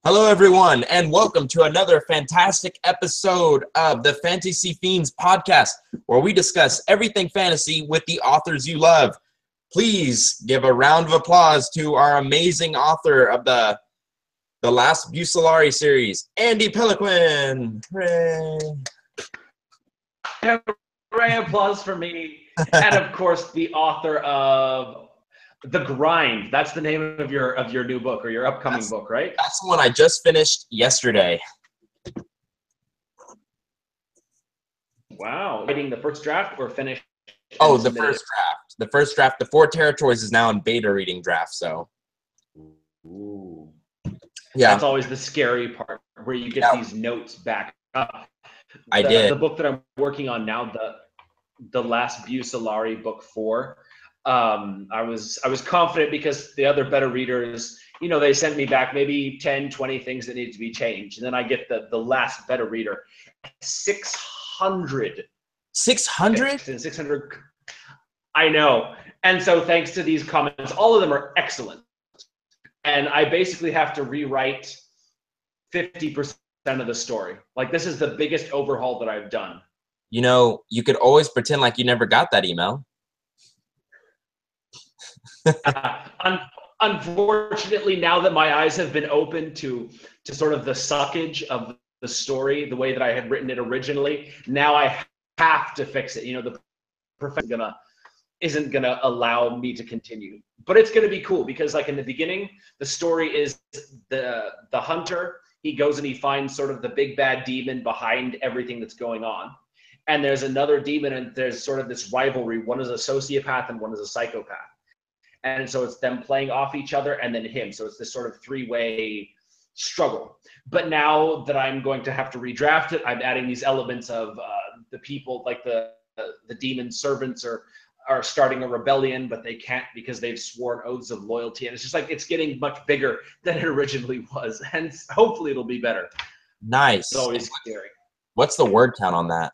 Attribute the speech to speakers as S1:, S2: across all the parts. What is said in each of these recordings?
S1: Hello, everyone, and welcome to another fantastic episode of the Fantasy Fiends podcast, where we discuss everything fantasy with the authors you love. Please give a round of applause to our amazing author of the last Bucellari series, Andy Peliquin. Hooray!
S2: Hooray, applause for me. And of course, the author of The Grind. That's the name of your new book or your upcoming book, right?
S1: That's the one I just finished yesterday.
S2: Wow. Writing the first draft or finished?
S1: Oh, the first draft. The first draft. The 4 territories is now in beta reading draft, so.
S2: Ooh.
S1: Yeah.
S2: That's always the scary part, where you get these notes back up.
S1: I did.
S2: The book that I'm working on now, the last Bucellari book 4. I was confident because the other beta readers, they sent me back maybe 10, 20 things that needed to be changed. And then I get the last beta reader, 600.
S1: 600?
S2: 600. I know. And so thanks to these comments, all of them are excellent. And I basically have to rewrite 50% of the story. Like, this is the biggest overhaul that I've done.
S1: You could always pretend like you never got that email.
S2: Unfortunately, now that my eyes have been opened to sort of the suckage of the story, the way that I had written it originally, now I have to fix it. The professor isn't gonna allow me to continue, but it's gonna be cool because, like, in the beginning, the story is the hunter. He goes and he finds sort of the big bad demon behind everything that's going on, and there's another demon, and there's sort of this rivalry. One is a sociopath and one is a psychopath. And so it's them playing off each other and then him. So it's this sort of 3-way struggle. But now that I'm going to have to redraft it, I'm adding these elements of the people, like the demon servants are starting a rebellion, but they can't because they've sworn oaths of loyalty. And it's just like, it's getting much bigger than it originally was. And hopefully it'll be better.
S1: Nice.
S2: It's always scary.
S1: What's the word count on that?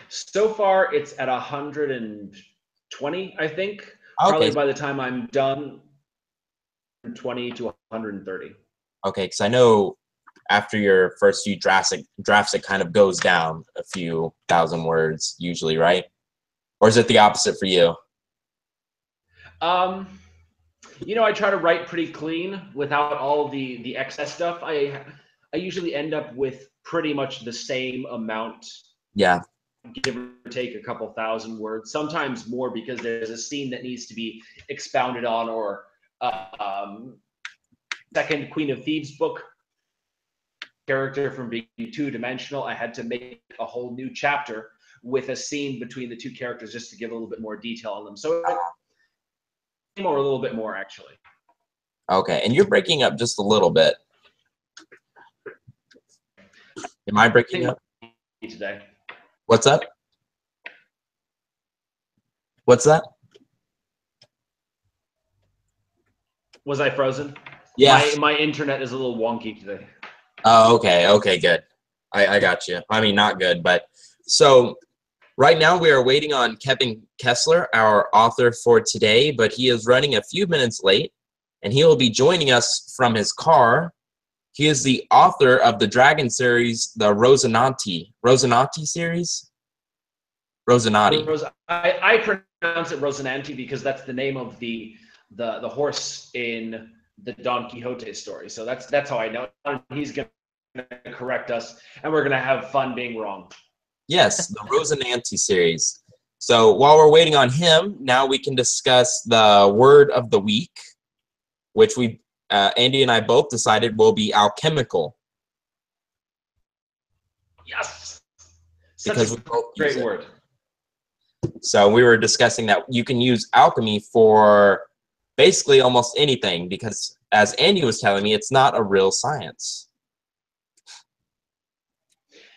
S2: So far, it's at 120, I think.
S1: Okay.
S2: Probably by the time I'm done, 20 to 130.
S1: Okay, because I know after your first few drafts, it kind of goes down a few thousand words usually, right? Or is it the opposite for you?
S2: I try to write pretty clean without all the excess stuff. I usually end up with pretty much the same amount.
S1: Yeah.
S2: Give or take a couple thousand words, sometimes more, because there's a scene that needs to be expounded on, or second Queen of Thieves book, character from being 2-dimensional, I had to make a whole new chapter with a scene between the two characters just to give a little bit more detail on them. So a little bit more, actually.
S1: Okay, and you're breaking up just a little bit. Am I breaking up
S2: today?
S1: What's up? What's that?
S2: Was I frozen?
S1: Yeah.
S2: My internet is a little wonky today.
S1: Oh, okay. Okay, good. I got you. I mean, not good, but so right now we are waiting on Kevin Kessler, our author for today, but he is running a few minutes late, and he will be joining us from his car. He is the author of the Dragon series, the Rosinante series? Rosinante.
S2: I pronounce it Rosinante because that's the name of the horse in the Don Quixote story. So that's how I know it. He's going to correct us, and we're going to have fun being wrong.
S1: Yes, the Rosinante series. So while we're waiting on him, now we can discuss the word of the week, which Andy and I both decided will be alchemical.
S2: Yes,
S1: because
S2: such a great word.
S1: So we were discussing that you can use alchemy for basically almost anything, because as Andy was telling me, it's not a real science.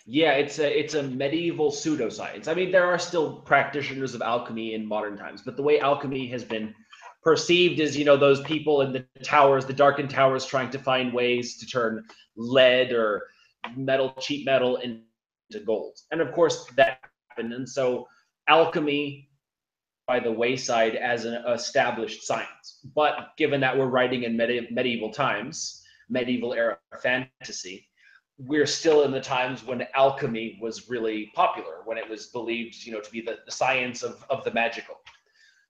S2: Yeah, it's a medieval pseudoscience. I mean, there are still practitioners of alchemy in modern times, but the way alchemy has been perceived is, those people in the towers, the darkened towers, trying to find ways to turn lead or cheap metal into gold. And of course that happened. And so alchemy by the wayside as an established science. But given that we're writing in medieval times, medieval era fantasy, we're still in the times when alchemy was really popular, when it was believed, to be the science of the magical.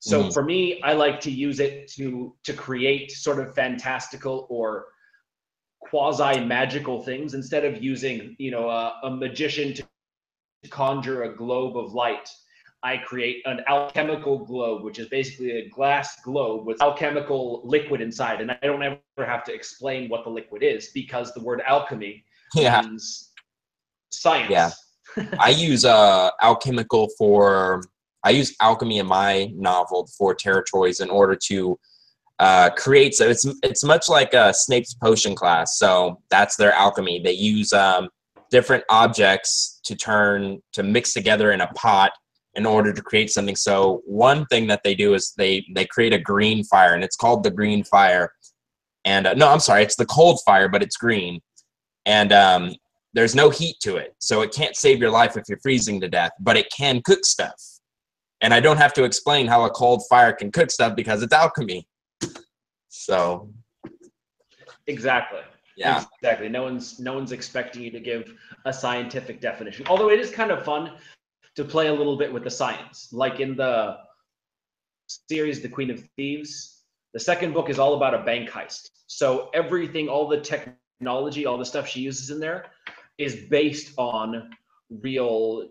S2: So for me, I like to use it to create sort of fantastical or quasi-magical things, instead of using, a magician to conjure a globe of light. I create an alchemical globe, which is basically a glass globe with alchemical liquid inside. And I don't ever have to explain what the liquid is, because the word alchemy means science.
S1: Yeah. I use I use alchemy in my novel, Four Territories, in order to create. So it's much like Snape's potion class. So that's their alchemy. They use different objects to mix together in a pot in order to create something. So one thing that they do is they create a green fire, and it's called the green fire. And no, I'm sorry, it's the cold fire, but it's green. And there's no heat to it, so it can't save your life if you're freezing to death, but it can cook stuff. And I don't have to explain how a cold fire can cook stuff because it's alchemy. So
S2: exactly.
S1: Yeah.
S2: Exactly. No one's expecting you to give a scientific definition. Although it is kind of fun to play a little bit with the science. Like in the series The Queen of Thieves, the second book is all about a bank heist. So everything, all the technology, all the stuff she uses in there is based on real,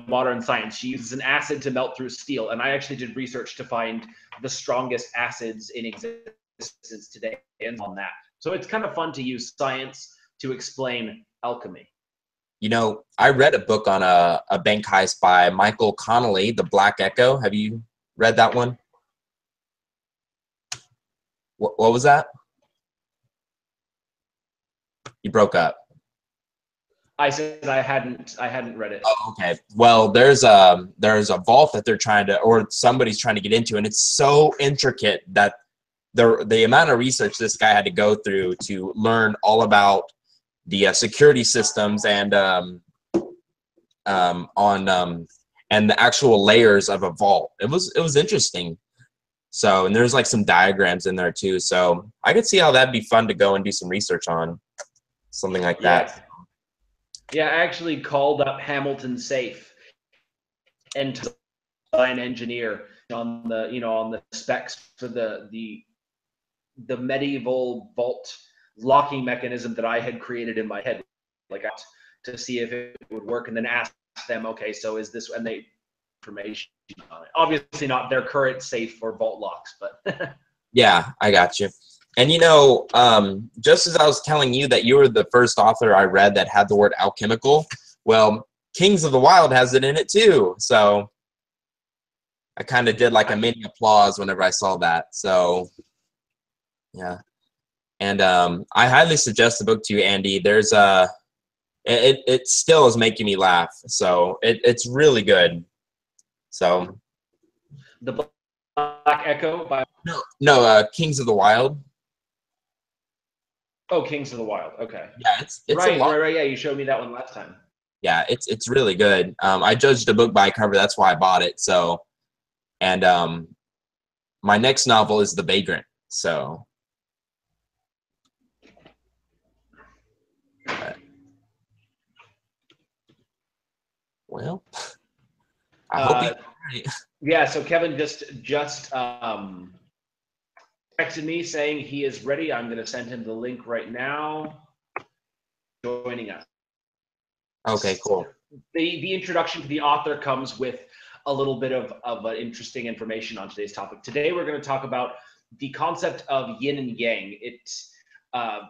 S2: modern science. She uses an acid to melt through steel. And I actually did research to find the strongest acids in existence today and on that. So it's kind of fun to use science to explain alchemy.
S1: I read a book on a bank heist by Michael Connolly, The Black Echo. Have you read that one? What was that? You broke up.
S2: I said I hadn't read it.
S1: Oh, okay. Well, there's a vault that they're trying to, or somebody's trying to get into, and it's so intricate that the amount of research this guy had to go through to learn all about the security systems and and the actual layers of a vault. It was interesting. So, and there's like some diagrams in there too. So I could see how that'd be fun to go and do some research on something like that.
S2: Yeah, I actually called up Hamilton Safe and design engineer on the specs for the medieval vault locking mechanism that I had created in my head, like to see if it would work, and then ask them, okay, so is this, and they information on it. Obviously not their current safe or vault locks, but
S1: Yeah, I got you. And just as I was telling you that you were the first author I read that had the word alchemical, well, Kings of the Wild has it in it too. So I kind of did like a mini applause whenever I saw that. So yeah. And I highly suggest the book to you, Andy. There's it still is making me laugh. So it's really good. So
S2: The Black Echo by
S1: no, Kings of the Wild.
S2: Oh, Kings of the Wild. Okay.
S1: Yeah, it's
S2: right,
S1: a lot.
S2: right. Yeah, you showed me that one last time.
S1: Yeah, it's really good. I judged a book by cover. That's why I bought it. So, and my next novel is The Vagrant. So, well, I hope you.
S2: Yeah. So Kevin just texted me saying he is ready. I'm going to send him the link right now. Joining us.
S1: Okay, cool.
S2: The introduction to the author comes with a little bit of interesting information on today's topic. Today we're going to talk about the concept of yin and yang. It's a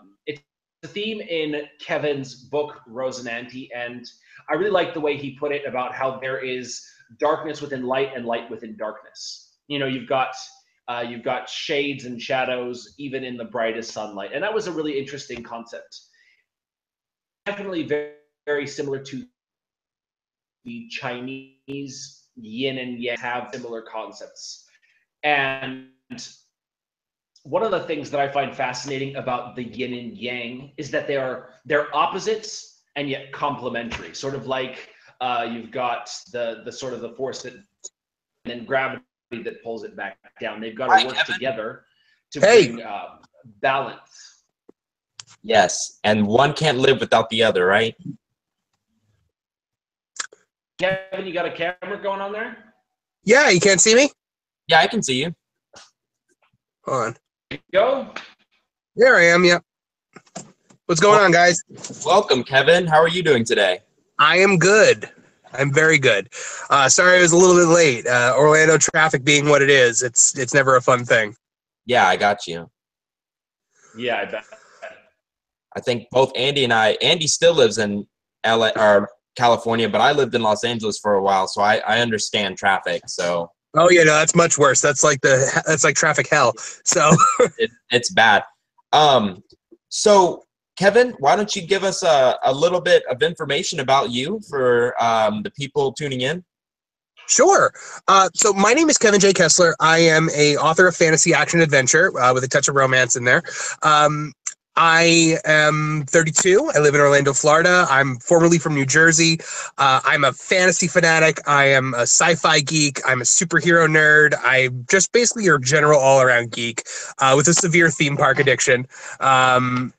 S2: theme in Kevin's book Rosinante, and I really like the way he put it about how there is darkness within light and light within darkness. You've got shades and shadows even in the brightest sunlight, and that was a really interesting concept. Definitely very, very similar to the Chinese yin and yang have similar concepts. And one of the things that I find fascinating about the yin and yang is that they're opposites and yet complementary. Sort of like you've got the sort of the force that, and then gravity that pulls it back down. They've got to work together to bring balance.
S1: Yes, and one can't live without the other, right?
S2: Kevin, you got a camera going on there?
S3: Yeah, you can't see me?
S1: Yeah, I can see you.
S3: Hold on.
S2: Go.
S3: There I am, yeah. What's going on, guys?
S1: Welcome, Kevin. How are you doing today?
S3: I am good. I'm very good. Sorry I was a little bit late. Orlando traffic being what it is, it's never a fun thing.
S1: Yeah, I got you.
S2: Yeah, I bet.
S1: I think both Andy and Andy still lives in LA or California, but I lived in Los Angeles for a while, so I understand traffic. So
S3: Oh yeah, no, that's much worse. That's like traffic hell. So
S1: it's bad. So Kevin, why don't you give us a little bit of information about you for the people tuning in?
S3: Sure. So my name is Kevin J. Kessler. I am a author of fantasy action adventure with a touch of romance in there. I am 32. I live in Orlando, Florida. I'm formerly from New Jersey. I'm a fantasy fanatic. I am a sci-fi geek. I'm a superhero nerd. I'm just basically your general all-around geek with a severe theme park addiction. Living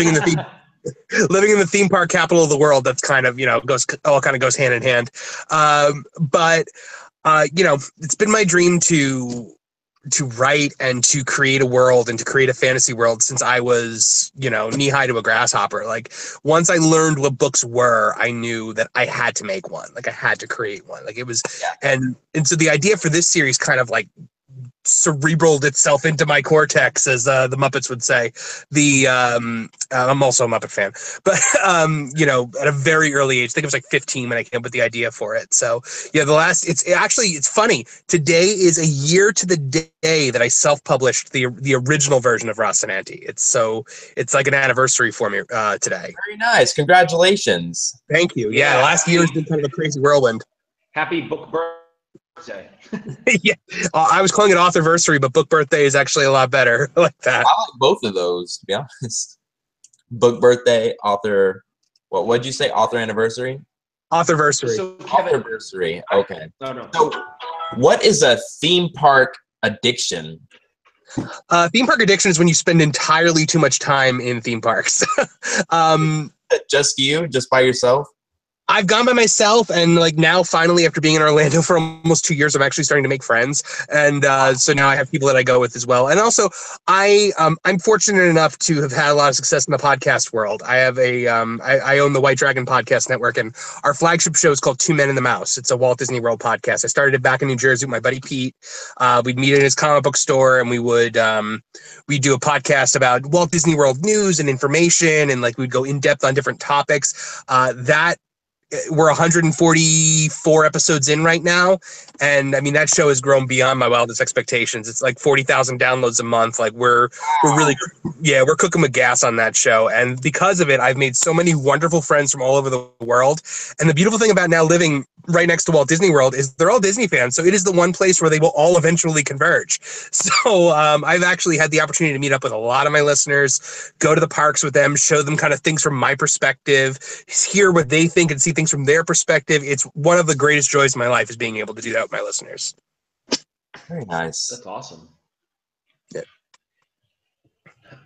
S3: in the theme park capital of the world, that's kind of, goes hand in hand. But it's been my dream to write and to create a world and to create a fantasy world since I was, knee high to a grasshopper. Like once I learned what books were, I knew that I had to make one. Like I had to create one. Like it was, and so the idea for this series kind of like cerebraled itself into my cortex, as the Muppets would say. I'm also a Muppet fan, but at a very early age, I think it was like 15 when I came up with the idea for it. So yeah, it's funny. Today is a year to the day that I self-published the original version of Rocinante. It's like an anniversary for me today.
S1: Very nice. Congratulations.
S3: Thank you. Yeah, last year has been kind of a crazy whirlwind.
S2: Happy book birthday.
S3: Yeah, I was calling it authorversary, but book birthday is actually a lot better. I like that.
S1: I like both of those, to be honest. Book birthday, author. What'd you say? Author anniversary?
S3: Authorversary.
S2: So Kevin,
S1: Authorversary. Okay.
S2: No.
S1: So, what is a theme park addiction?
S3: Theme park addiction is when you spend entirely too much time in theme parks.
S1: Just you? Just by yourself?
S3: I've gone by myself, and like now, finally, after being in Orlando for almost 2 years, I'm actually starting to make friends, and so now I have people that I go with as well. And also, I'm fortunate enough to have had a lot of success in the podcast world. I have I own the White Dragon Podcast Network, and our flagship show is called Two Men and the Mouse. It's a Walt Disney World podcast. I started it back in New Jersey with my buddy Pete. We'd meet in his comic book store, and we'd do a podcast about Walt Disney World news and information, and like we'd go in depth on different topics. We're 144 episodes in right now, and I mean that show has grown beyond my wildest expectations. It's like 40,000 downloads a month. Like we're cooking with gas on that show, and because of it, I've made so many wonderful friends from all over the world. And the beautiful thing about now living right next to Walt Disney World is they're all Disney fans, so it is the one place where they will all eventually converge. So I've actually had the opportunity to meet up with a lot of my listeners, go to the parks with them, show them kind of things from my perspective, hear what they think, and see things from their perspective. It's one of the greatest joys of my life is being able to do that with my listeners.
S1: Very nice.
S2: That's awesome.
S3: Yeah.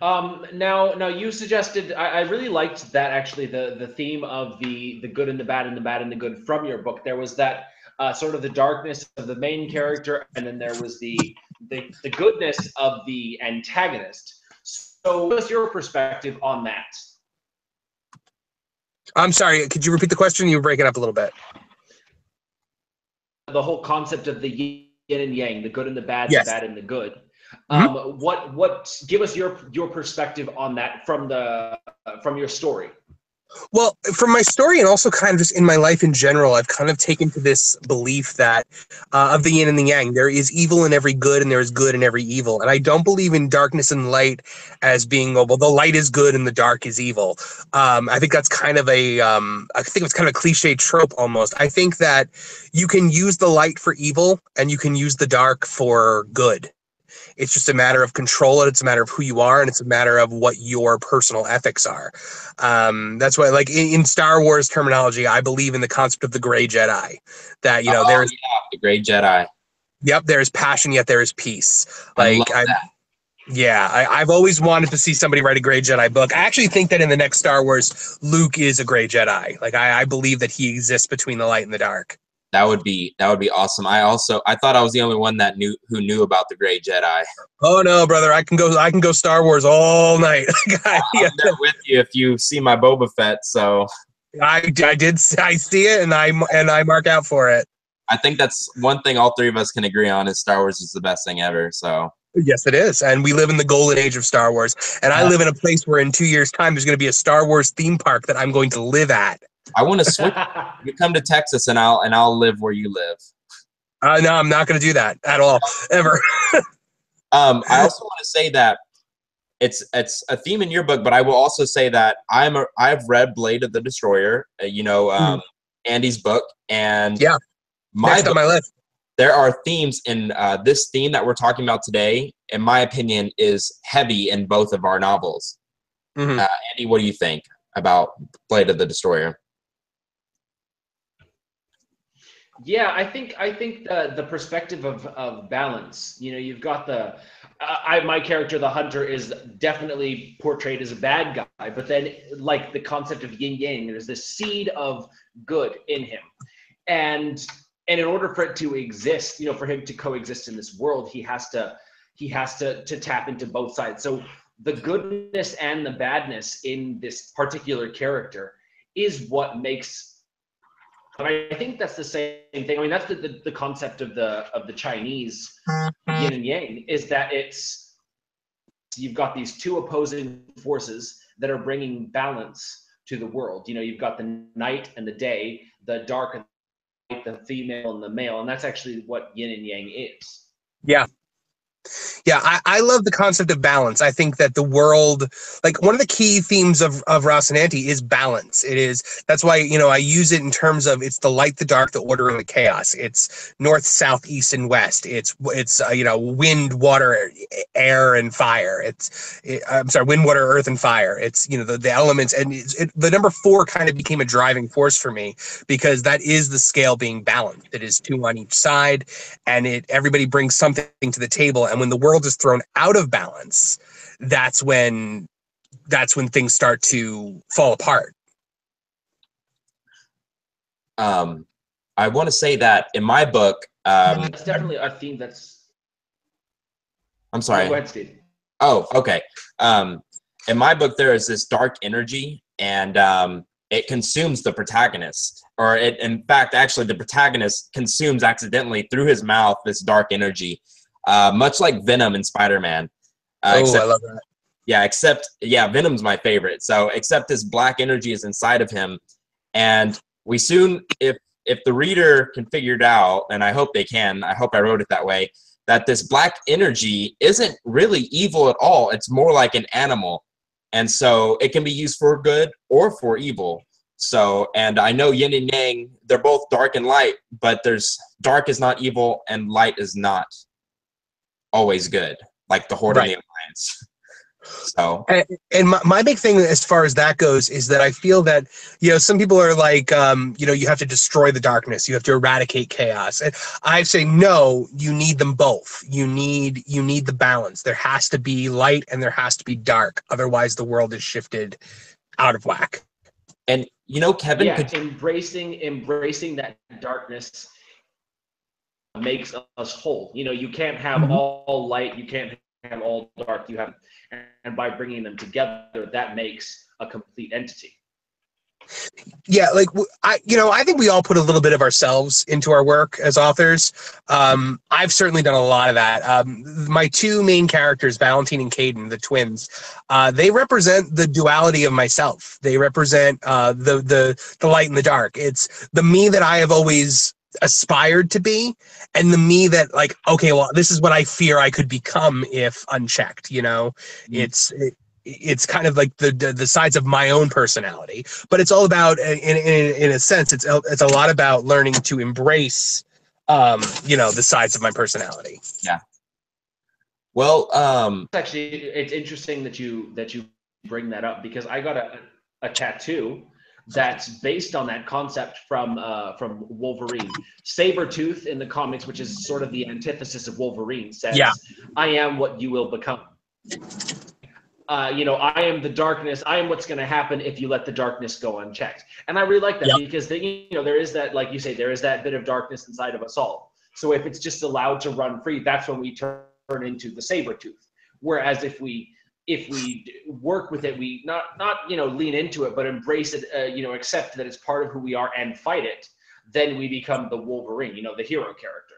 S2: Now you suggested, I really liked that actually, the theme of the good and the bad and the bad and the good from your book. There was that sort of the darkness of the main character, and then there was the goodness of the antagonist. So what's your perspective on that?
S3: I'm sorry, could you repeat the question? You were breaking up a little bit.
S2: The whole concept of the yin and yang, the good and the bad,
S3: yes.
S2: The bad and the good.
S3: Mm-hmm.
S2: What give us your perspective on that from your story?
S3: Well, from my story and also kind of just in my life in general, I've kind of taken to this belief that of the yin and the yang, there is evil in every good and there is good in every evil. And I don't believe in darkness and light as being, well, the light is good and the dark is evil. I think that's kind of it's kind of a cliche trope almost. I think that you can use the light for evil and you can use the dark for good. It's just a matter of control, and it's a matter of who you are, and it's a matter of what your personal ethics are. That's why, like in Star Wars terminology, I believe in the concept of the gray Jedi. That
S1: the gray Jedi.
S3: Yep, there is passion, yet there is peace.
S1: I love that.
S3: Yeah, I've always wanted to see somebody write a Grey Jedi book. I actually think that in the next Star Wars, Luke is a Grey Jedi. Like I believe that he exists between the light and the dark.
S1: That would be awesome. I thought I was the only one that knew about the Grey Jedi.
S3: Oh no, brother! I can go Star Wars all night.
S1: I'm there with you if you see my Boba Fett. So
S3: I see it, and I mark out for it.
S1: I think that's one thing all three of us can agree on is Star Wars is the best thing ever. So
S3: yes, it is, and we live in the golden age of Star Wars. And I live in a place where in 2 years' time there's going to be a Star Wars theme park that I'm going to live at.
S1: I want to switch. You come to Texas, and I'll live where you live.
S3: No, I'm not going to do that at all, ever.
S1: I also want to say that it's a theme in your book, but I will also say that I've read Blade of the Destroyer, Andy's book, and
S3: yeah,
S1: my book,
S3: on my list.
S1: There are themes in this theme that we're talking about today. In my opinion, is heavy in both of our novels.
S3: Mm-hmm.
S1: Andy, what do you think about Blade of the Destroyer?
S2: Yeah, I think the perspective of balance. You know, you've got my character, the hunter, is definitely portrayed as a bad guy, but then like the concept of yin yang, there's this seed of good in him, and in order for it to exist, for him to coexist in this world, he has to tap into both sides. So the goodness and the badness in this particular character is what makes. But I think that's the same thing. I mean, that's the concept of the Chinese yin and yang, is that you've got these two opposing forces that are bringing balance to the world. You've got the night and the day, the dark and the female and the male, and that's actually what yin and yang is.
S3: Yeah. Yeah, I love the concept of balance. I think that the world, like one of the key themes of Ross and Anti is balance. That's why, I use it in terms of it's the light, the dark, the order, and the chaos. It's north, south, east, and west. It's wind, water, air, and fire. I'm sorry, wind, water, earth, and fire. It's, the elements. And the number 4 kind of became a driving force for me because that is the scale being balanced. It is 2 on each side, and everybody brings something to the table. And when the world is thrown out of balance, that's when things start to fall apart.
S1: I want to say that in my book,
S2: that's definitely a theme that's.
S1: I'm sorry.
S2: Go ahead, Steve.
S1: Oh, okay. In my book, there is this dark energy, and it consumes the protagonist. Or in fact, actually, the protagonist consumes accidentally through his mouth this dark energy. Much like Venom in Spider-Man.
S3: I love that.
S1: Yeah, Venom's my favorite. So except this black energy is inside of him. And we soon, if the reader can figure it out, and I hope they can, I hope I wrote it that way, that this black energy isn't really evil at all. It's more like an animal. And so it can be used for good or for evil. So, and I know yin and yang, they're both dark and light, but dark is not evil and light is not always good, like the Horde and the Alliance. So,
S3: and my big thing as far as that goes is that I feel that some people are like you have to destroy the darkness, you have to eradicate chaos, and I say no, you need them both. You need the balance. There has to be light and there has to be dark, otherwise the world is shifted out of whack.
S1: And Kevin,
S2: embracing that darkness makes us whole. You can't have all light, you can't have all dark. And by bringing them together, that makes a complete entity.
S3: Yeah, like I think we all put a little bit of ourselves into our work as authors. I've certainly done a lot of that. My 2 main characters, Valentine and Caden, the twins, they represent the duality of myself. They represent the light and the dark. It's the me that I have always aspired to be, and the me that, like, okay, well, this is what I fear I could become if unchecked. It's kind of like the sides of my own personality, but it's all about, in a sense, it's a lot about learning to embrace the sides of my personality.
S1: Yeah. Well,
S2: actually, it's interesting that you bring that up, because I got a tattoo that's based on that concept from Wolverine. Sabretooth in the comics, which is sort of the antithesis of Wolverine, says, "I am what you will become." I am the darkness. I am what's going to happen if you let the darkness go unchecked. And I really like that because there is that, like you say, there is that bit of darkness inside of us all. So if it's just allowed to run free, that's when we turn into the saber tooth. Whereas if we work with it, we not lean into it, but embrace it, accept that it's part of who we are and fight it, then we become the Wolverine, the hero character.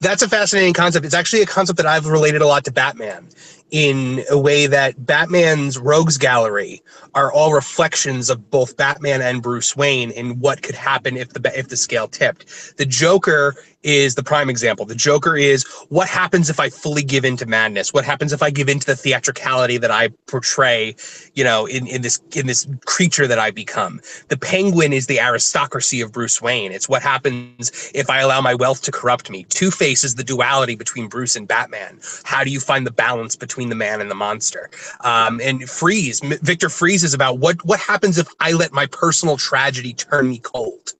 S3: That's a fascinating concept. It's actually a concept that I've related a lot to Batman, in a way that Batman's rogues gallery are all reflections of both Batman and Bruce Wayne in what could happen if the scale tipped. The Joker is the prime example. The Joker is what happens if I fully give into madness? What happens if I give into the theatricality that I portray, in this creature that I become? The Penguin is the aristocracy of Bruce Wayne. It's what happens if I allow my wealth to corrupt me. Two-Face is the duality between Bruce and Batman. How do you find the balance between the man and the monster? And Victor Freeze is about what happens if I let my personal tragedy turn me cold.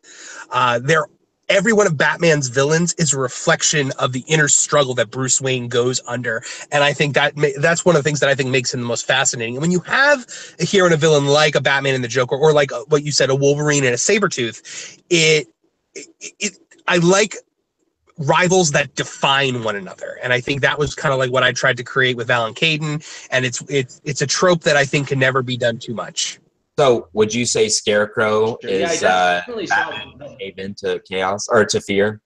S3: Every one of Batman's villains is a reflection of the inner struggle that Bruce Wayne goes under. And I think that's one of the things that I think makes him the most fascinating. And when you have a hero and a villain like a Batman and the Joker, or like what you said, a Wolverine and a Sabretooth, I like rivals that define one another. And I think that was kind of like what I tried to create with Val and Caden. And it's a trope that I think can never be done too much.
S1: So would you say Scarecrow is
S2: Batman
S1: cave into chaos or to fear?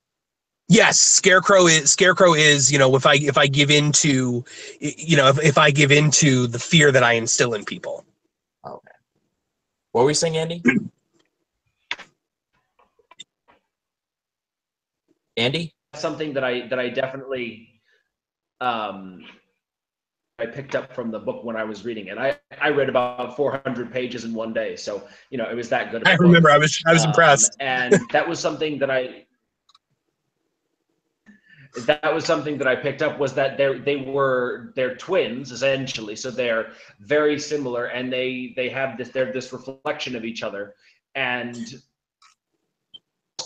S3: Yes, Scarecrow is if I give into if I give into the fear that I instill in people.
S1: Okay. What were we saying, Andy? Andy?
S2: Something that I definitely I picked up from the book when I was reading it. I read about 400 pages in one day, so it was that good.
S3: I remember. I was impressed,
S2: and that was something that I picked up, was that they're twins essentially, so they're very similar, and they're this reflection of each other, and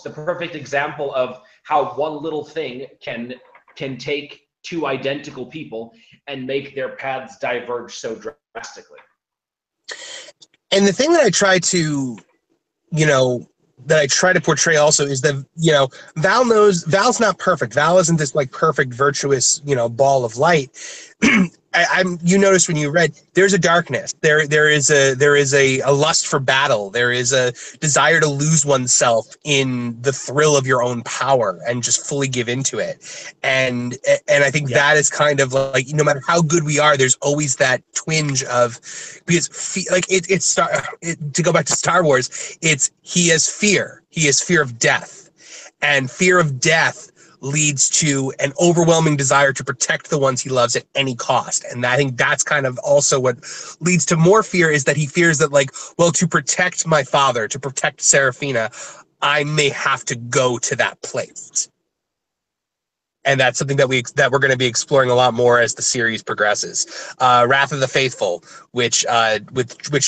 S2: the perfect example of how one little thing can take two identical people and make their paths diverge so drastically.
S3: And the thing that I try to, portray also is that, Val's not perfect. Val isn't this like perfect, virtuous, ball of light. You notice when you read, there's a darkness. There is a lust for battle. There is a desire to lose oneself in the thrill of your own power and just fully give into it. And I think that is kind of like, no matter how good we are, there's always that twinge of, because to go back to Star Wars, he has fear. He has fear of death, and fear of death leads to an overwhelming desire to protect the ones he loves at any cost. And I think that's kind of also what leads to more fear, is that he fears that, to protect my father, to protect Serafina, I may have to go to that place. And that's something that we're going to be exploring a lot more as the series progresses. Wrath of the Faithful, which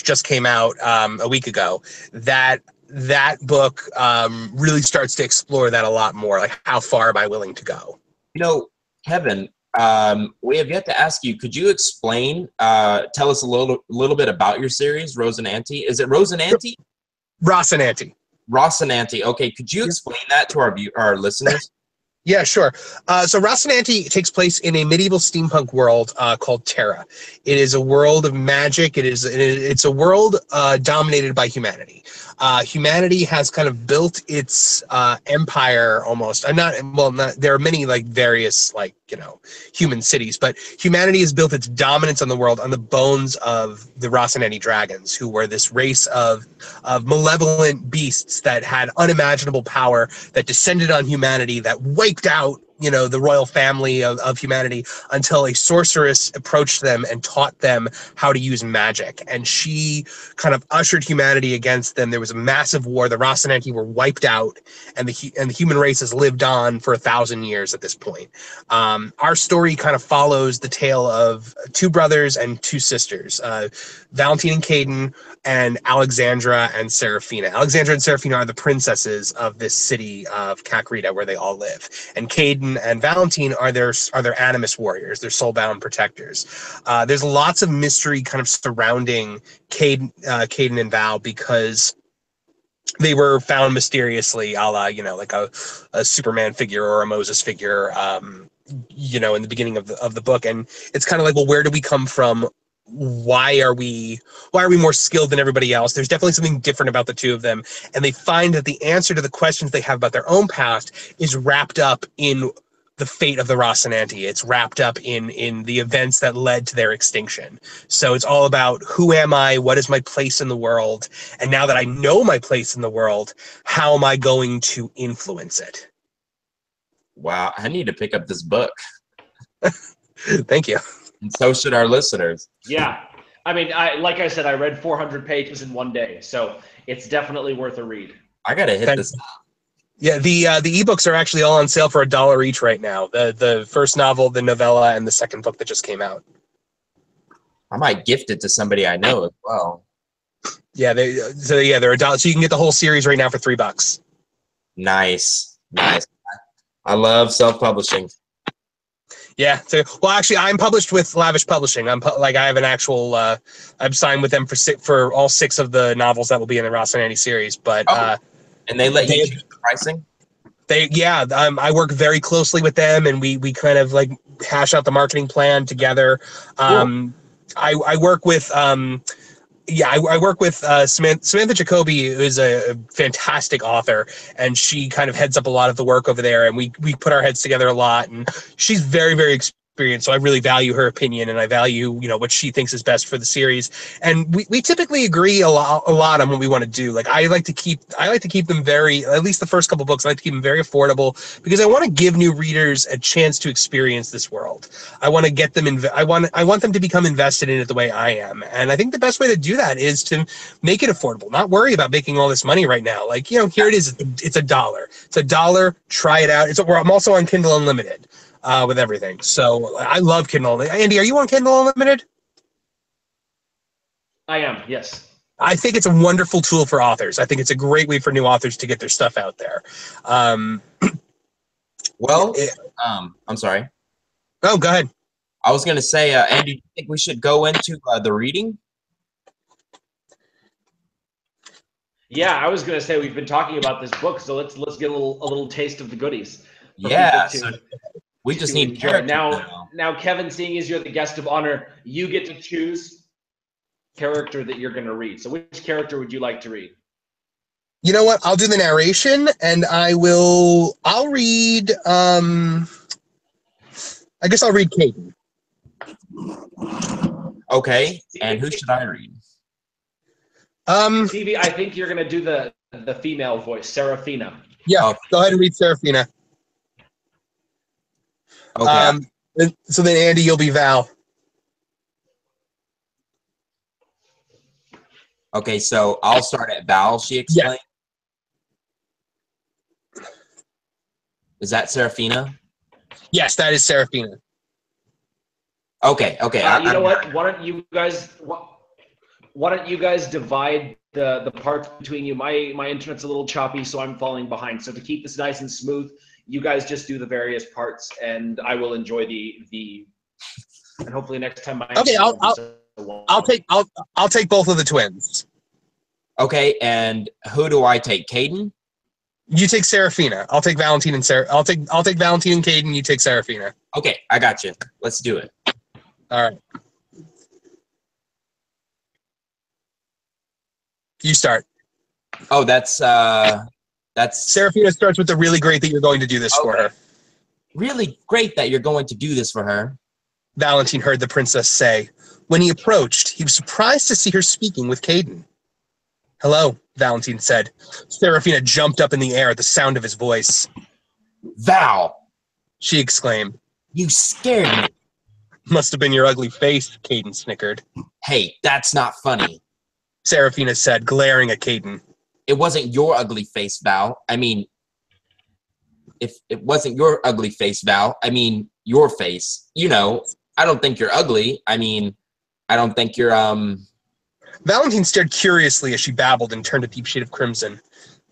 S3: just came out a week ago, that book really starts to explore that a lot more. Like, how far am I willing to go?
S1: Kevin, we have yet to ask you, could you explain, tell us a little bit about your series, Rosinante? Is it Rosinante?
S3: Rosinante.
S1: Rosinante. Okay, could you explain that to our listeners?
S3: Yeah, sure. So Rosinante takes place in a medieval steampunk world called Terra. It is a world of magic. It's a world dominated by humanity. Humanity has kind of built its empire almost. There are many various human cities, but humanity has built its dominance on the world on the bones of the Rosinante dragons, who were this race of malevolent beasts that had unimaginable power, that descended on humanity, that wiped out the royal family of humanity, until a sorceress approached them and taught them how to use magic. And she kind of ushered humanity against them. There was a massive war. The Rosinante were wiped out, and the human race has lived on for 1,000 years at this point. Our story kind of follows the tale of two brothers and two sisters, Valentine and Caden, and Alexandra and Serafina. Alexandra and Serafina are the princesses of this city of Kakrita, where they all live. And Caden Caden and Valentine are their animus warriors, their soulbound protectors. There's lots of mystery kind of surrounding Caden and Val because they were found mysteriously, a la, like a Superman figure or a Moses figure, in the beginning of the book. And it's kind of like, well, where do we come from? Why are we more skilled than everybody else? There's definitely something different about the two of them. And they find that the answer to the questions they have about their own past is wrapped up in the fate of the Rocinante. It's wrapped up in the events that led to their extinction. So it's all about, who am I? What is my place in the world? And now that I know my place in the world, how am I going to influence it?
S1: Wow, I need to pick up this book.
S3: Thank you.
S1: And so should our listeners.
S2: Yeah. I mean, like I said, I read 400 pages in one day, so it's definitely worth a read.
S1: I got to hit this.
S3: Yeah, the ebooks are actually all on sale for $1 each right now. The first novel, the novella, and the second book that just came out.
S1: I might gift it to somebody I know as well.
S3: Yeah, they're $1. So you can get the whole series right now for $3. Nice.
S1: I love self-publishing.
S3: Yeah. So, well, actually, I'm published with Lavish Publishing. I have an actual. I'm signed with them for all 6 of the novels that will be in the Rocinante series. But
S1: and they let you choose the pricing.
S3: I work very closely with them, and we kind of like hash out the marketing plan together.
S1: Cool.
S3: I work with. I work with Samantha Jacoby, who is a fantastic author, and she kind of heads up a lot of the work over there, and we put our heads together a lot, and she's very, very experienced, so I really value her opinion, and I value, what she thinks is best for the series. And we typically agree a lot on what we want to do. Like, I like to keep them at least the first couple books, I like to keep them very affordable, because I want to give new readers a chance to experience this world. I want to get them I want them to become invested in it the way I am. And I think the best way to do that is to make it affordable, not worry about making all this money right now. Like, here it is. It's $1. It's $1. Try it out. I'm also on Kindle Unlimited. With everything. So I love Kindle. Andy, are you on Kindle Unlimited?
S2: I am, yes.
S3: I think it's a wonderful tool for authors. I think it's a great way for new authors to get their stuff out there. I'm
S1: sorry.
S3: Oh, go ahead.
S1: I was going to say, Andy, do you think we should go into the reading?
S2: Yeah, I was going to say we've been talking about this book, so let's get a little taste of the goodies.
S1: Yeah. We just need
S2: character. Now, Kevin, seeing as you're the guest of honor, you get to choose character that you're going to read. So which character would you like to read?
S3: You know what? I'll do the narration, and I'll read, I guess I'll read Caden.
S1: Okay, and who should I read?
S2: Stevie, I think you're going to do the female voice, Serafina.
S3: Yeah, Go ahead and read Serafina.
S1: Okay.
S3: So then, Andy, you'll be Val.
S1: Okay, so I'll start at Val, she explained. Yeah. Is that Serafina?
S3: Yes, that is Serafina.
S1: Okay.
S2: You know what? Why don't you guys divide the parts between you? My internet's a little choppy, so I'm falling behind. So to keep this nice and smooth, you guys just do the various parts, and I will enjoy the and hopefully next time.
S3: I'll take both of the twins.
S1: Okay, and who do I take? Caden?
S3: You take Serafina. I'll take Valentine and I'll take Valentine and Caden. You take Serafina.
S1: Okay, I got you. Let's do it.
S3: All right. You start.
S1: Oh, that's
S3: Serafina starts with the really great that you're going to do this for her.
S1: Really great that you're going to do this for her.
S3: Valentine heard the princess say. When he approached, he was surprised to see her speaking with Caden. Hello, Valentine said. Serafina jumped up in the air at the sound of his voice.
S1: Val!
S3: She exclaimed.
S1: You scared me.
S3: Must have been your ugly face, Caden snickered.
S1: Hey, that's not funny.
S3: Serafina said, glaring at Caden.
S1: It wasn't your ugly face, Val. I mean, if it wasn't your ugly face, Val, I mean, your face. I don't think you're ugly. I mean, I don't think you're,
S3: Valentine stared curiously as she babbled and turned a deep shade of crimson.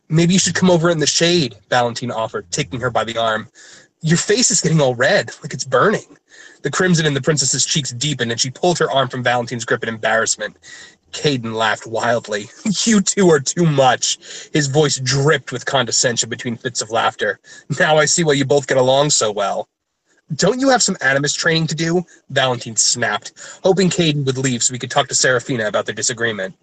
S3: Maybe you should come over in the shade, Valentine offered, taking her by the arm. Your face is getting all red, like it's burning. The crimson in the princess's cheeks deepened, and she pulled her arm from Valentine's grip in embarrassment. Caden laughed wildly. You two are too much. His voice dripped with condescension between fits of laughter. Now I see why you both get along so well. Don't you have some animus training to do? Valentine snapped, hoping Caden would leave so we could talk to Seraphina about their disagreement.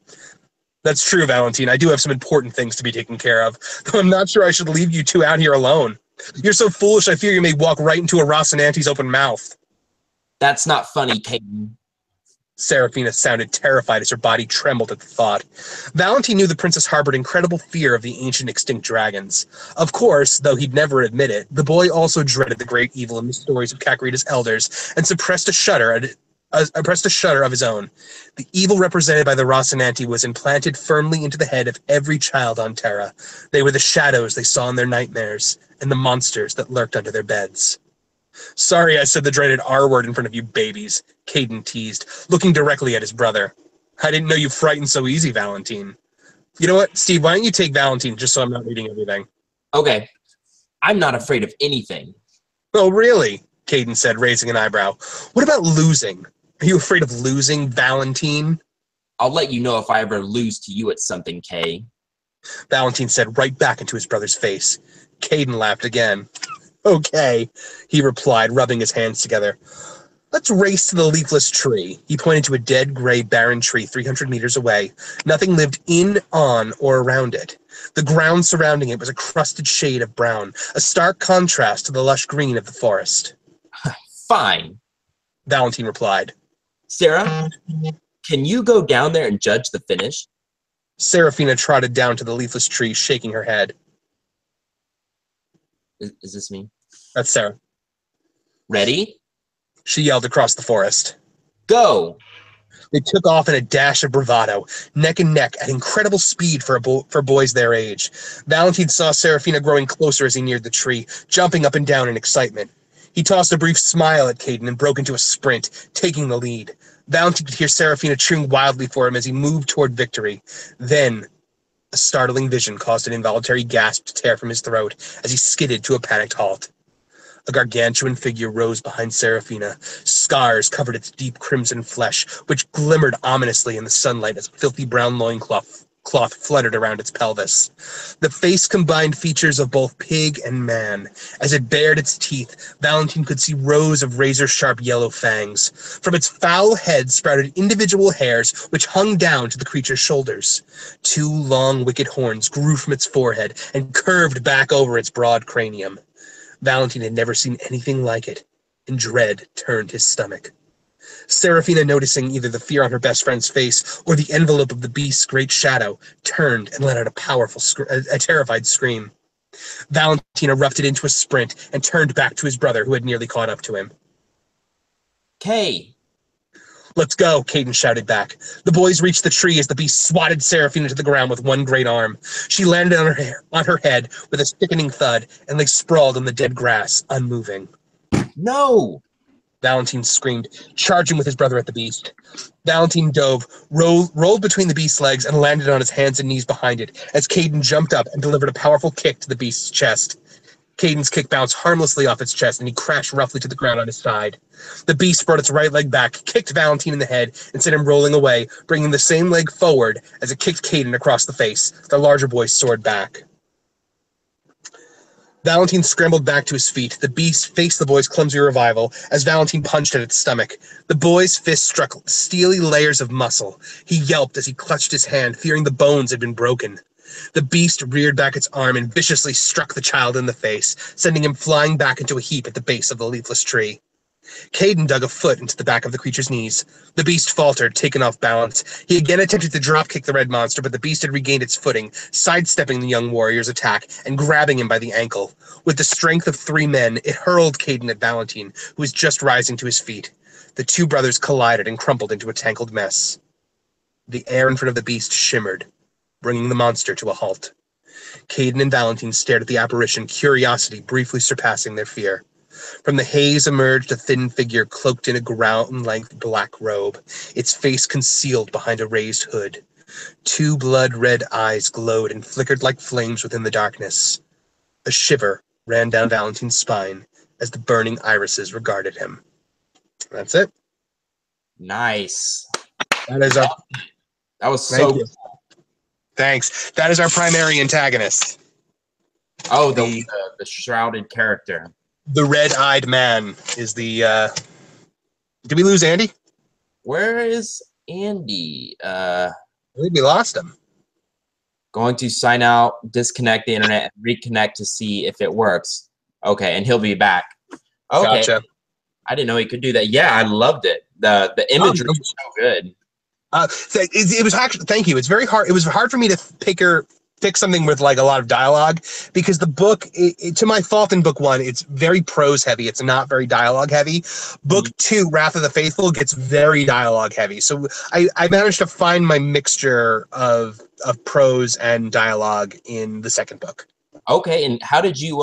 S3: That's true, Valentine. I do have some important things to be taken care of, though I'm not sure I should leave you two out here alone. You're so foolish I fear you may walk right into a Rocinante's open mouth.
S1: That's not funny, Caden.
S3: Seraphina sounded terrified as her body trembled at the thought. Valentine knew the princess harbored incredible fear of the ancient extinct dragons. Of course, though he'd never admit it, the boy also dreaded the great evil in the stories of Kakarita's elders and suppressed a shudder of his own. The evil represented by the Rocinante was implanted firmly into the head of every child on Terra. They were the shadows they saw in their nightmares and the monsters that lurked under their beds. Sorry I said the dreaded R word in front of you babies, Caden teased, looking directly at his brother. I didn't know you frightened so easy, Valentine. You know what, Steve, why don't you take Valentine just so I'm not reading everything?
S1: Okay. I'm not afraid of anything.
S3: Oh, really? Caden said, raising an eyebrow. What about losing? Are you afraid of losing, Valentine?
S1: I'll let you know if I ever lose to you at something, Kay.
S3: Valentine said right back into his brother's face. Caden laughed again. Okay, he replied, rubbing his hands together. Let's race to the leafless tree. He pointed to a dead, gray, barren tree 300 meters away. Nothing lived in, on, or around it. The ground surrounding it was a crusted shade of brown, a stark contrast to the lush green of the forest.
S1: Fine,
S3: Valentine replied.
S1: Sarah, can you go down there and judge the finish?
S3: Seraphina trotted down to the leafless tree, shaking her head.
S1: Is this me?
S3: That's Sarah.
S1: Ready?
S3: She yelled across the forest.
S1: Go!
S3: They took off in a dash of bravado, neck and neck, at incredible speed for boys their age. Valentine saw Seraphina growing closer as he neared the tree, jumping up and down in excitement. He tossed a brief smile at Caden and broke into a sprint, taking the lead. Valentine could hear Seraphina cheering wildly for him as he moved toward victory. Then, a startling vision caused an involuntary gasp to tear from his throat as he skidded to a panicked halt. A gargantuan figure rose behind Seraphina. Scars covered its deep crimson flesh, which glimmered ominously in the sunlight as a filthy brown loincloth fluttered around its pelvis. The face combined features of both pig and man. As it bared its teeth, Valentine could see rows of razor-sharp yellow fangs. From its foul head sprouted individual hairs which hung down to the creature's shoulders. Two long, wicked horns grew from its forehead and curved back over its broad cranium. Valentine had never seen anything like it, and dread turned his stomach. Seraphina, noticing either the fear on her best friend's face or the envelope of the beast's great shadow, turned and let out a terrified scream. Valentine erupted into a sprint and turned back to his brother, who had nearly caught up to him.
S1: Kay!
S3: Let's go, Caden shouted back. The boys reached the tree as the beast swatted Seraphina to the ground with one great arm. She landed on her head with a sickening thud and lay sprawled in the dead grass, unmoving.
S1: No!
S3: Valentine screamed, charging with his brother at the beast. Valentine dove, rolled between the beast's legs, and landed on his hands and knees behind it as Caden jumped up and delivered a powerful kick to the beast's chest. Caden's kick bounced harmlessly off its chest, and he crashed roughly to the ground on his side. The beast brought its right leg back, kicked Valentine in the head, and sent him rolling away, bringing the same leg forward as it kicked Caden across the face. The larger boy soared back. Valentine scrambled back to his feet. The beast faced the boy's clumsy revival as Valentine punched at its stomach. The boy's fist struck steely layers of muscle. He yelped as he clutched his hand, fearing the bones had been broken. The beast reared back its arm and viciously struck the child in the face, sending him flying back into a heap at the base of the leafless tree. Caden dug a foot into the back of the creature's knees. The beast faltered, taken off balance. He again attempted to drop-kick the red monster, but the beast had regained its footing, sidestepping the young warrior's attack and grabbing him by the ankle. With the strength of three men, it hurled Caden at Valentine, who was just rising to his feet. The two brothers collided and crumpled into a tangled mess. The air in front of the beast shimmered, bringing the monster to a halt. Caden and Valentine stared at the apparition, curiosity briefly surpassing their fear. From the haze emerged a thin figure cloaked in a ground-length black robe, its face concealed behind a raised hood. Two blood-red eyes glowed and flickered like flames within the darkness. A shiver ran down Valentine's spine as the burning irises regarded him. That's it.
S1: Nice.
S3: That is our.
S1: That was
S3: Thank
S1: so.
S3: you. Thanks. That is our primary antagonist.
S1: Oh, the shrouded character.
S3: The red-eyed man is the. Did we lose Andy?
S1: Where is Andy?
S3: I think we lost him.
S1: Going to sign out, disconnect the internet, and reconnect to see if it works. Okay, and he'll be back. Okay.
S3: Gotcha.
S1: I didn't know he could do that. Yeah, I loved it. The imagery was so good.
S3: It was actually, thank you. It's very hard. It was hard for me to pick something with like a lot of dialogue because the book, to my fault in book 1, it's very prose heavy. It's not very dialogue heavy. Book 2, Wrath of the Faithful, gets very dialogue heavy. So I managed to find my mixture of prose and dialogue in the second book.
S1: Okay, and how did you,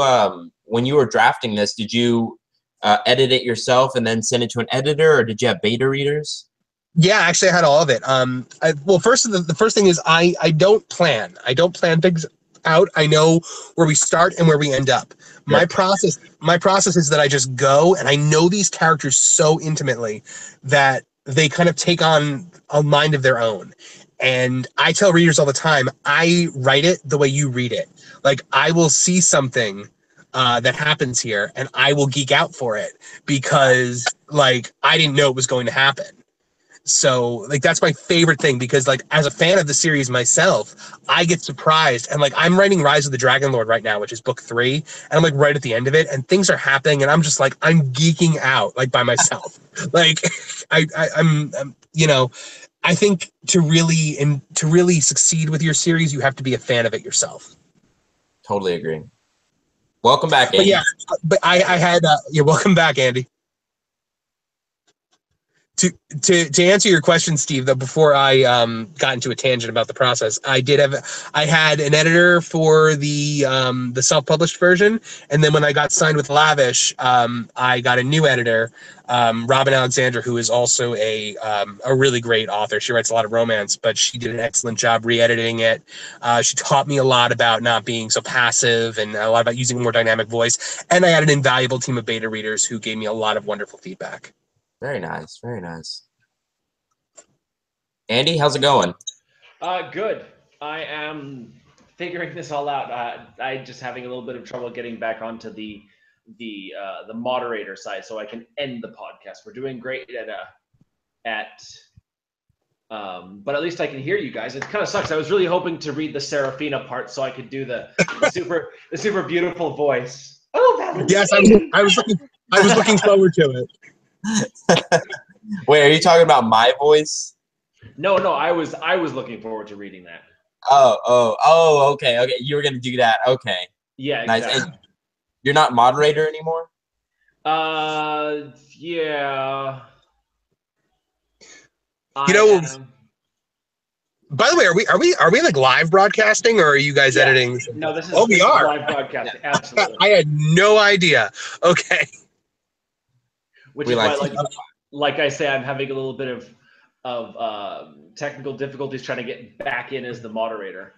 S1: when you were drafting this, did you edit it yourself and then send it to an editor, or did you have beta readers?
S3: Yeah, actually, I had all of it. Well, first, the first thing is I don't plan. I don't plan things out. I know where we start and where we end up. My process is that I just go, and I know these characters so intimately that they kind of take on a mind of their own. And I tell readers all the time, I write it the way you read it. Like, I will see something that happens here, and I will geek out for it because, like, I didn't know it was going to happen. So, like, that's my favorite thing because, like, as a fan of the series myself, I get surprised. And, like, I'm writing Rise of the Dragon Lord right now, which is book 3. And I'm, like, right at the end of it. And things are happening. And I'm just, like, I'm geeking out, like, by myself. Like, I'm, you know, I think to really succeed with your series, you have to be a fan of it yourself.
S1: Totally agree. Welcome back, Andy.
S3: But, yeah, but I had, yeah, welcome back, Andy. To answer your question, Steve, though, before I got into a tangent about the process, I had an editor for the self-published version, and then when I got signed with Lavish, I got a new editor, Robin Alexander, who is also a really great author. She writes a lot of romance, but she did an excellent job re-editing it. She taught me a lot about not being so passive and a lot about using a more dynamic voice, and I had an invaluable team of beta readers who gave me a lot of wonderful feedback.
S1: Very nice, very nice. Andy, how's it going?
S2: Good. I am figuring this all out. I just having a little bit of trouble getting back onto the moderator side, so I can end the podcast. We're doing great but at least I can hear you guys. It kind of sucks. I was really hoping to read the Serafina part so I could do the super beautiful voice. Oh, Valentine.
S3: Yes, I was looking forward to it.
S1: Wait, are you talking about my voice?
S2: No, I was looking forward to reading that.
S1: Oh, okay. You were gonna do that. Okay.
S2: Yeah,
S1: nice.
S2: exactly.
S1: And you're not moderator anymore?
S2: Yeah.
S3: You know, by the way, are we like live broadcasting, or are you guys editing?
S2: No, this is
S3: we are
S2: live broadcasting. Absolutely.
S3: I had no idea. Okay.
S2: Which is why, like I say, I'm having a little bit of technical difficulties trying to get back in as the moderator.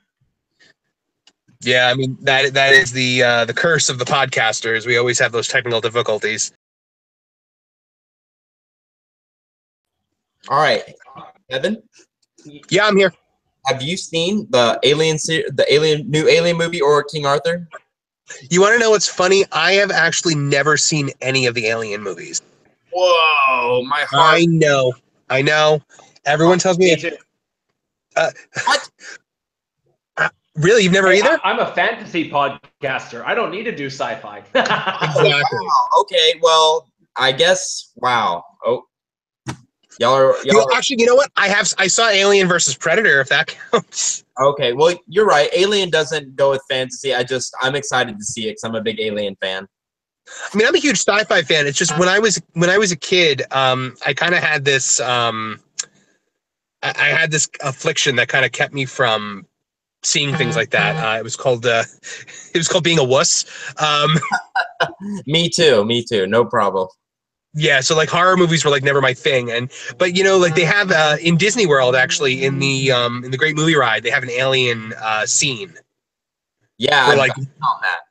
S3: Yeah, I mean that is the curse of the podcasters. We always have those technical difficulties.
S1: All right, Evan.
S3: Yeah, I'm here.
S1: Have you seen the new Alien movie or King Arthur?
S3: You want to know what's funny? I have actually never seen any of the Alien movies.
S1: Whoa, my heart.
S3: I know. Everyone tells me.
S1: What?
S3: Really, you've never either?
S2: I'm a fantasy podcaster. I don't need to do sci-fi.
S3: Exactly.
S1: Wow. Okay, well, I guess. Wow. Oh, y'all are.
S3: Actually, you know what? I saw Alien versus Predator. If that counts.
S1: Okay, well, you're right. Alien doesn't go with fantasy. I'm excited to see it because I'm a big Alien fan.
S3: I mean, I'm a huge sci-fi fan. It's just when I was a kid, I kind of had this I had this affliction that kind of kept me from seeing things like that. It was called being a wuss.
S1: Me too. No problem.
S3: Yeah, so like horror movies were like never my thing, but you know, like they have in Disney World actually in the Great Movie Ride they have an alien scene.
S1: Yeah,
S3: where, like
S1: on that.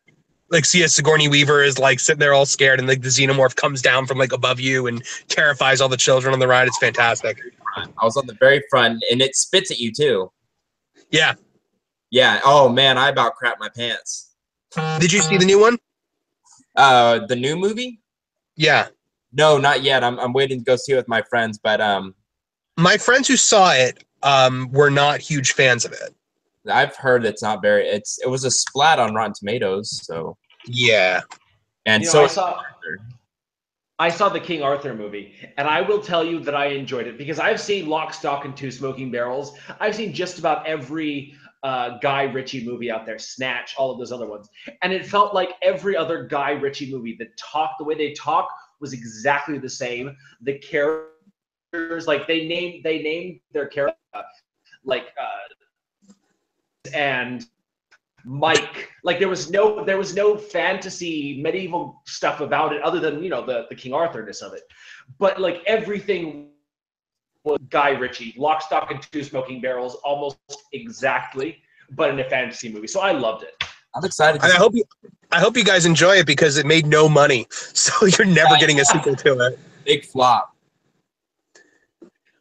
S3: like see a Sigourney Weaver is like sitting there all scared, and like the xenomorph comes down from like above you and terrifies all the children on the ride. It's fantastic.
S1: I was on the very front, and it spits at you too.
S3: Yeah.
S1: Yeah. Oh man, I about crapped my pants.
S3: Did you see the new one?
S1: The new movie?
S3: Yeah.
S1: No, not yet. I'm waiting to go see it with my friends, but
S3: my friends who saw it were not huge fans of it.
S1: I've heard it's not very. It was a splat on Rotten Tomatoes, so
S3: yeah.
S1: And
S2: you know,
S1: so
S2: I saw the King Arthur movie, and I will tell you that I enjoyed it because I've seen Lock, Stock, and Two Smoking Barrels. I've seen just about every Guy Ritchie movie out there, Snatch, all of those other ones, and it felt like every other Guy Ritchie movie. The way they talk was exactly the same. The characters, like they named their character and Mike. Like there was no fantasy medieval stuff about it other than, you know, the King Arthurness of it. But like everything was Guy Ritchie, Lock, Stock, and Two Smoking Barrels, almost exactly, but in a fantasy movie. So I loved it.
S1: I'm excited.
S3: And I hope you guys enjoy it because it made no money, so you're never getting a sequel to it.
S1: Big flop.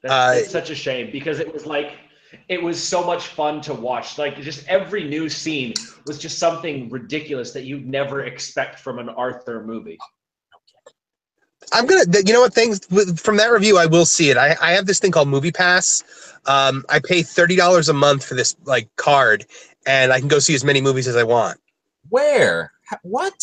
S2: That's such a shame because it was so much fun to watch. Like just every new scene was just something ridiculous that you'd never expect from an Arthur movie.
S3: I'm gonna, you know what, things from that review, I will see it. I have this thing called Movie Pass. I pay $30 a month for this like card, and I can go see as many movies as I want.
S1: Where? What?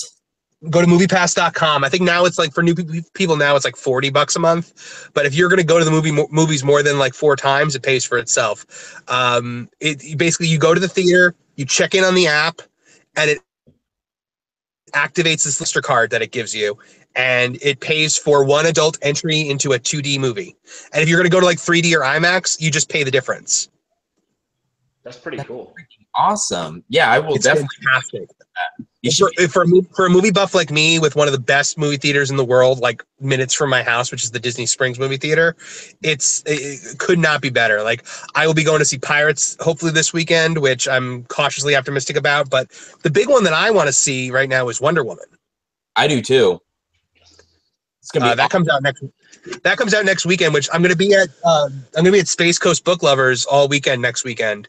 S3: Go to moviepass.com. I think now it's like for new people now it's like $40 a month. But if you're going to go to the movies more than like 4 times, it pays for itself. Basically you go to the theater, you check in on the app, and it activates this Lister card that it gives you, and it pays for one adult entry into a 2D movie. And if you're going to go to like 3D or IMAX, you just pay the difference.
S2: That's pretty cool.
S1: Awesome. Yeah, I will definitely.
S3: Fantastic. For a movie buff like me, with one of the best movie theaters in the world, like minutes from my house, which is the Disney Springs movie theater, it could not be better. Like I will be going to see Pirates hopefully this weekend, which I'm cautiously optimistic about. But the big one that I want to see right now is Wonder Woman.
S1: I do too. It's gonna be
S3: that comes out next weekend, which I'm gonna be at Space Coast Book Lovers all weekend next weekend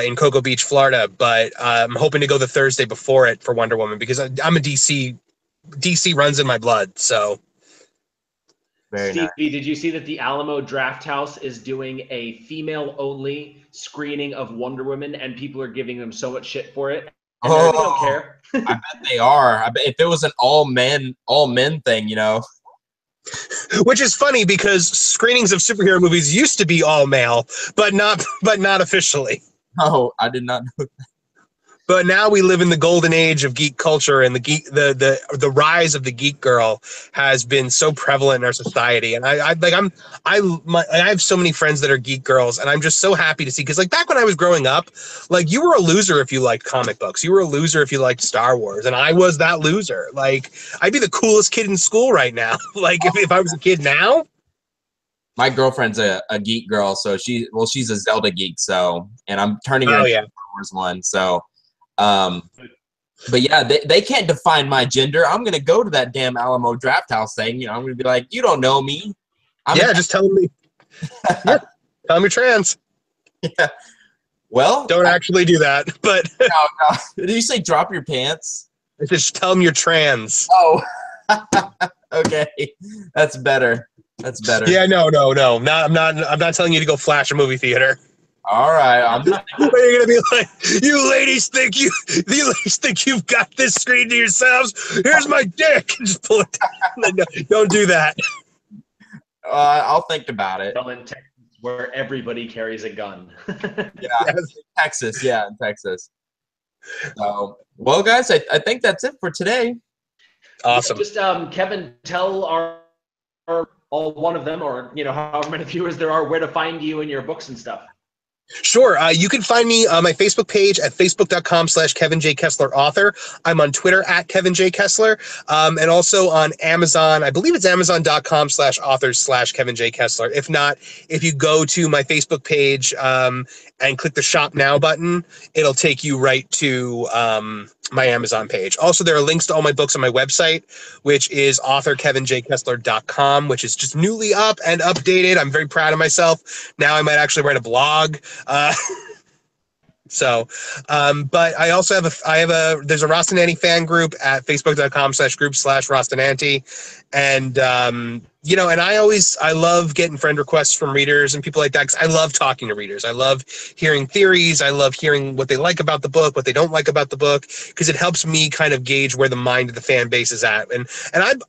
S3: in Cocoa Beach, Florida. But I'm hoping to go the Thursday before it for Wonder Woman because I'm a DC runs in my blood. So
S2: Stevie, nice. Did you see that the Alamo Drafthouse is doing a female-only screening of Wonder Woman, and people are giving them so much shit for it? And they don't care.
S1: I bet they are. I bet if it was an all men thing, you know.
S3: Which is funny because screenings of superhero movies used to be all male, but not officially.
S1: Oh, I did not know that.
S3: But now we live in the golden age of geek culture, and the rise of the geek girl has been so prevalent in our society. And I have so many friends that are geek girls, and I'm just so happy to see, because like back when I was growing up, like you were a loser if you liked comic books, you were a loser if you liked Star Wars, and I was that loser. Like I'd be the coolest kid in school right now. Like if I was a kid now.
S1: My girlfriend's a geek girl, so she's a Zelda geek, so, and I'm turning her into a Star Wars one, so. But yeah, they can't define my gender. I'm gonna go to that damn Alamo Drafthouse thing. You know, I'm gonna be like, you don't know me.
S3: Just tell me. Yeah, tell me you're trans.
S1: Yeah. Well,
S3: don't actually do that. But
S1: no. Did you say drop your pants?
S3: Just tell them you're trans.
S1: Oh, okay, that's better. That's better.
S3: Yeah, no. I'm not telling you to go flash a movie theater.
S1: All right, I'm not.
S3: But you're gonna be like, you ladies think you've got this screen to yourselves. Here's my dick. Just pull it down. No, don't do that.
S1: I'll think about it.
S2: Well, in Texas, where everybody carries a gun.
S1: Yeah, Texas. Yeah, in Texas. So, well, guys, I think that's it for today.
S3: Awesome.
S2: Just Kevin, tell our all one of them, or you know, however many viewers there are, where to find you and your books and stuff.
S3: Sure. You can find me on my Facebook page at facebook.com/Kevin J. Kessler author. I'm on Twitter at Kevin J. Kessler. And also on Amazon. I believe it's amazon.com/authors/Kevin J. Kessler. If not, if you go to my Facebook page and click the Shop Now button, it'll take you right to my Amazon page. Also, there are links to all my books on my website, which is authorkevinjkessler.com, which is just newly up and updated. I'm very proud of myself. Now I might actually write a blog. But I also have there's a Rostananti fan group at facebook.com/group/Rostananti. And, and I love getting friend requests from readers and people like that, because I love talking to readers. I love hearing theories. I love hearing what they like about the book, what they don't like about the book, because it helps me kind of gauge where the mind of the fan base is at. And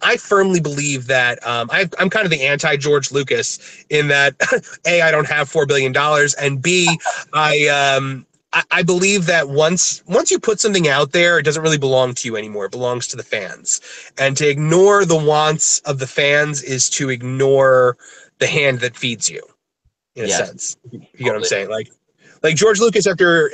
S3: I firmly believe that I'm kind of the anti-George Lucas in that, A, I don't have $4 billion, and B, I believe that once you put something out there, it doesn't really belong to you anymore. It belongs to the fans. And to ignore the wants of the fans is to ignore the hand that feeds you, in a sense. You know what I'm saying? Like George Lucas, after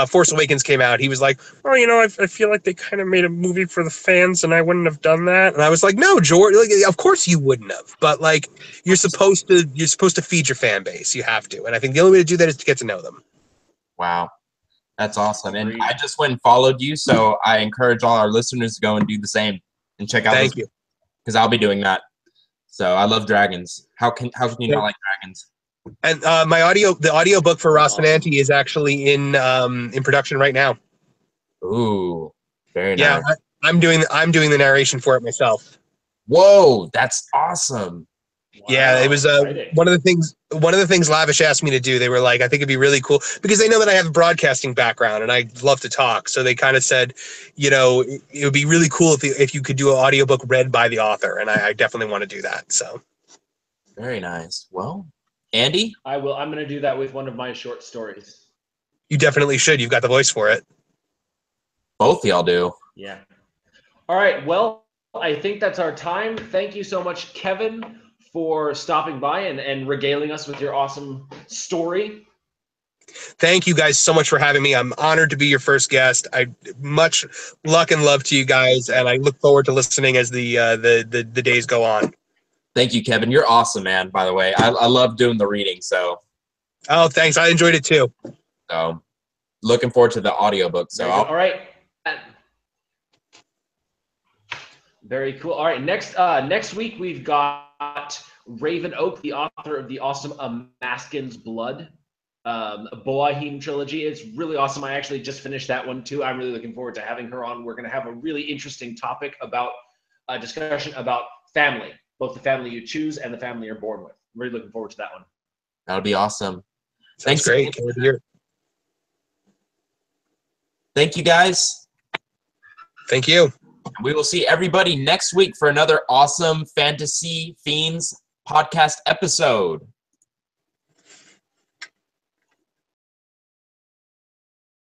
S3: Force Awakens came out, he was like, "Oh, I feel like they kind of made a movie for the fans, and I wouldn't have done that." And I was like, "No, George, of course you wouldn't have. But you're supposed to feed your fan base. You have to. And I think the only way to do that is to get to know them."
S1: Wow. That's awesome. And I just went and followed you, so I encourage all our listeners to go and do the same and check out
S3: Thank you.
S1: Because I'll be doing that. So I love dragons. How can you not like dragons?
S3: And the audio book for Rostananti is actually in production right now.
S1: Ooh, very nice.
S3: Yeah, I'm doing the narration for it myself.
S1: Whoa, that's awesome.
S2: Wow,
S3: yeah, it was one of the things Lavish asked me to do. They were like, I think it'd be really cool, because they know that I have a broadcasting background and I love to talk. So they kind of said, it would be really cool if you could do an audiobook read by the author, and I definitely want to do that. So
S1: very nice. Well, Andy?
S2: I will. I'm going to do that with one of my short stories.
S3: You definitely should. You've got the voice for it.
S1: Both of y'all do.
S2: Yeah. All right. Well, I think that's our time. Thank you so much, Kevin, for stopping by and regaling us with your awesome story.
S3: Thank you guys so much for having me. I'm honored to be your first guest. Much luck and love to you guys, and I look forward to listening as the days go on.
S1: Thank you, Kevin. You're awesome, man, by the way. I love doing the reading, so.
S3: Oh, thanks. I enjoyed it too.
S1: So, looking forward to the audiobook. So
S2: all right. Very cool. All right, next week we've got Raven Oak, the author of the awesome Maskin's Blood, Boahim trilogy. It's really awesome. I actually just finished that one too. I'm really looking forward to having her on. We're going to have a really interesting topic about a discussion about family, both the family you choose and the family you're born with. I'm really looking forward to that one.
S1: That'll be awesome.
S3: Thanks. Great. Can't wait to hear.
S1: Thank you, guys.
S3: Thank you.
S1: We will see everybody next week for another awesome Fantasy Fiends podcast episode.